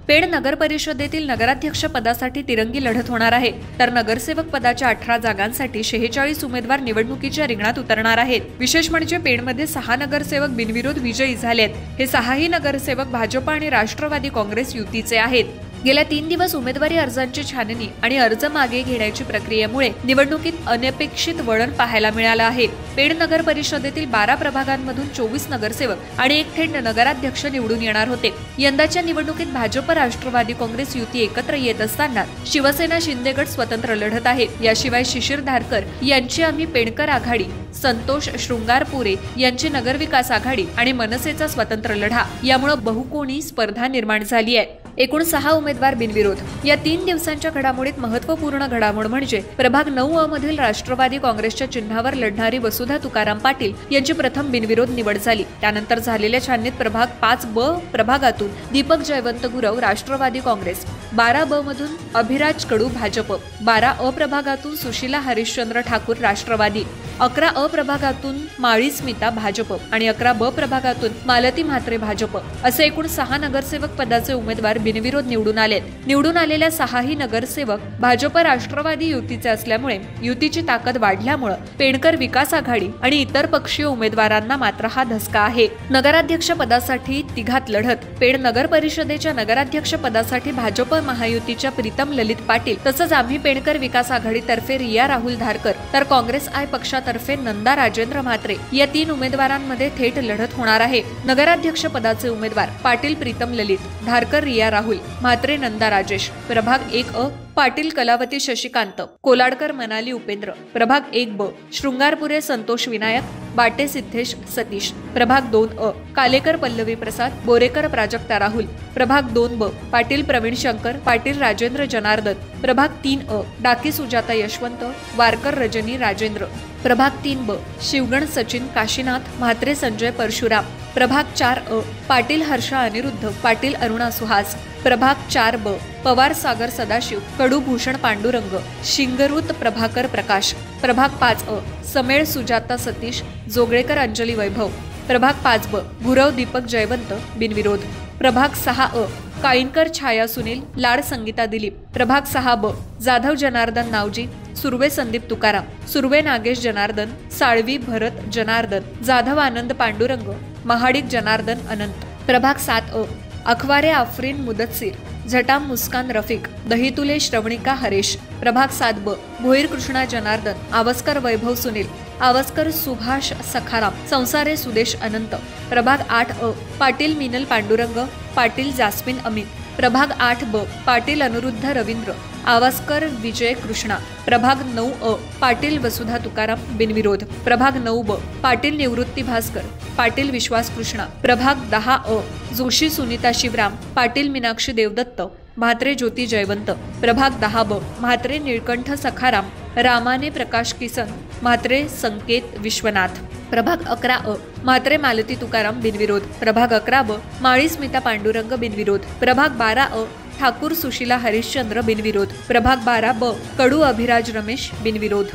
Paid नगर परिषदेतील नगराध्यक्ष पदासाठी तिरंगी लढत होणार आहे, तर नगरसेवक पदाच्या 18 जागांसाठी 46 उमेदवार निवडणुकीच्या रिंगणात उतरणार आहेत। विशेष म्हणजे पेडमध्ये 6 नगरसेवक बिनविरोध विजयी झालेत। हे 6ही नगरसेवक भाजप आणि राष्ट्रवादी काँग्रेस युतीचे आहेत। गेल्या 3 दिवस उमेदवारी अर्जांची छाननी आणि अर्ज मागे घेण्याची प्रक्रियेमुळे निवडणुकीत अनपेक्षित वळण पाहायला मिळालं आहे। पेड नगर परिषदेतील 12 प्रभागांमधून 24 नगरसेवक आणि एक थेट नगराध्यक्ष निवडून येणार होते। यंदाच्या निवडणुकीत भाजप राष्ट्रवादी काँग्रेस युती एकत्र येत असताना शिवसेना शिंदे गट स्वतंत्र लढत आहे। याशिवाय शिशिर धारकर यांची आम्ही पेडकर आघाडी, संतोष शृंगारपुरे यांची नगरविकास आघाडी आणि मनसेचा स्वतंत्र लढा यामुळे बहुकोणी स्पर्धा निर्माण झाली आहे। एकूण 6 उमेदवार बिनविरोध। या 3 दिवसांच्या घडामोडीत महत्त्वपूर्ण घडामोड म्हणजे प्रभाग 9 मधील राष्ट्रवादी काँग्रेसच्या चिन्हावर लढणारी वसुधा तुकाराम पाटील यांची प्रथम बिनविरोध निवड झाली। त्यानंतर झालेल्या छाननीत प्रभाग 5B प्रभागातून दीपक जयवंत गुरव राष्ट्रवादी काँग्रेस, 12B मधून अभिराज कडू भाजप, 12A प्रभागातून सुशीला हरिश्चंद्र ठाकूर राष्ट्रवादी, 11A प्रभागातून माळी स्मिता भाजप आणि 11B प्रभागातून मालती म्हात्रे भाजप असे एकूण 6 नगरसेवक पदाचे उमेदवार बिनविरोध निवडून आलेत। निवडून आलेल्या 6ही नगरसेवक भाजप राष्ट्रवादी युतीचे असल्यामुळे युतीची ताकद वाढल्यामुळे पेडकर विकास आघाडी आणि इतर पक्षीय उमेदवारांना मात्र हा धसका आहे। नगराध्यक्ष पदासाठी तिघात लढत। पेड नगर परिषदेच्या नगराध्यक्ष पदासाठी भाजप महायुतीच्या प्रीतम ललित पाटील तसंच आम्ही पेडकर विकास आघाडीतर्फे रिया राहुल धारकर तर काँग्रेस आय पक्षातर्फे नंदा राजेंद्र म्हात्रे या 3 उमेदवारांमध्ये थेट लढत होणार आहे। नगराध्यक्ष पदाचे उमेदवार पाटील प्रीतम ललित, धारकर रिया राहुल, म्हात्रे नंदा राजेश। प्रभाग 1A पाटील कलावती शशिकांत, कोलाडकर मनाली उपेंद्र। प्रभाग 1B शृंगारपुरे संतोष विनायक, बाटे सिद्धेश सतीश। प्रभाग 2A कालेकर पल्लवी प्रसाद, बोरेकर प्राजक्ता राहुल। प्रभाग 2B पाटील प्रवीण शंकर, पाटील राजेंद्र जनार्दन। प्रभाग 3A डाकी सुजाता यशवंत, वारकर रजनी राजेंद्र। प्रभाग 3B शिवगण सचिन काशीनाथ, म्हात्रे संजय परशुराम। प्रभाग 4A पाटील हर्षा अनिरुद्ध, पाटील अरुणा सुहास। प्रभाग 4B पवार सागर सदाशिव, कडू भूषण पांडुरंग, शिंगरूत प्रभाकर प्रकाश। प्रभाग 5A समेळ सुजाता सतीश, जोगळेकर अंजली वैभव। प्रभाग 5B गुरव दीपक जयवंत बिनविरोध। प्रभाग 6A काळीनकर छाया सुनील, लाड संगीता दिलीप। प्रभाग 6B जाधव जनार्दन नावजी, सुर्वे संदीप तुकाराम, सुर्वे नागेश जनार्दन, साळवी भरत जनार्दन, जाधव आनंद पांडुरंग, महाडिक जनार्दन अनंत। प्रभाग 7A अखवारे आफरीन मुदत्सीर, झटाम मुस्कान रफिक, दहीतुले श्रवणिका हरेश। प्रभाग 7B भोईर कृष्णा जनार्दन, आवस्कर वैभव सुनील, आवस्कर सुभाष सखाराम, संसारे सुदेश अनंत। प्रभाग 8A पाटील मिनल पांडुरंग, पाटील जास्मिन अमित। प्रभाग 8B पाटील अनुरुद्ध रवींद्र, आवस्कर विजय कृष्णा। प्रभाग 9A पाटील वसुधा तुकाराम बिनविरोध। प्रभाग 9B पाटील निवृत्ती भास्कर, पाटील विश्वास कृष्णा। प्रभाग 10A जोशी सुनीता शिवराम, पाटील मीनाक्षी देवदत्त, म्हात्रे ज्योती जयवंत। प्रभाग 10B म्हात्रे निळकंठ सखाराम, रामाने प्रकाश किसन, म्हात्रे संकेत विश्वनाथ। प्रभाग 11A म्हात्रे मालती तुकाराम बिनविरोध। प्रभाग 11B माळी स्मिता पांडुरंग बिनविरोध। प्रभाग 12A ठाकूर सुशीला हरिश्चंद्र बिनविरोध। प्रभाग 12B कडू अभिराज रमेश बिनविरोध।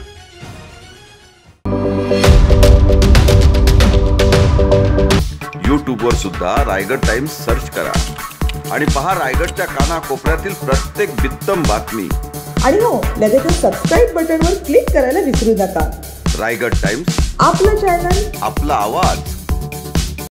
YouTube वर सुद्धा रायगड टाइम्स सर्च करा आणि पहा रायगडच्या कानाकोपऱ्यातील प्रत्येक बित्तम बातमी। आणि हो, लगेच सबस्क्राइब बटनवर क्लिक करायला विसरू नका। रायगड टाइम्स, आपलं चॅनल, आपला आवाज।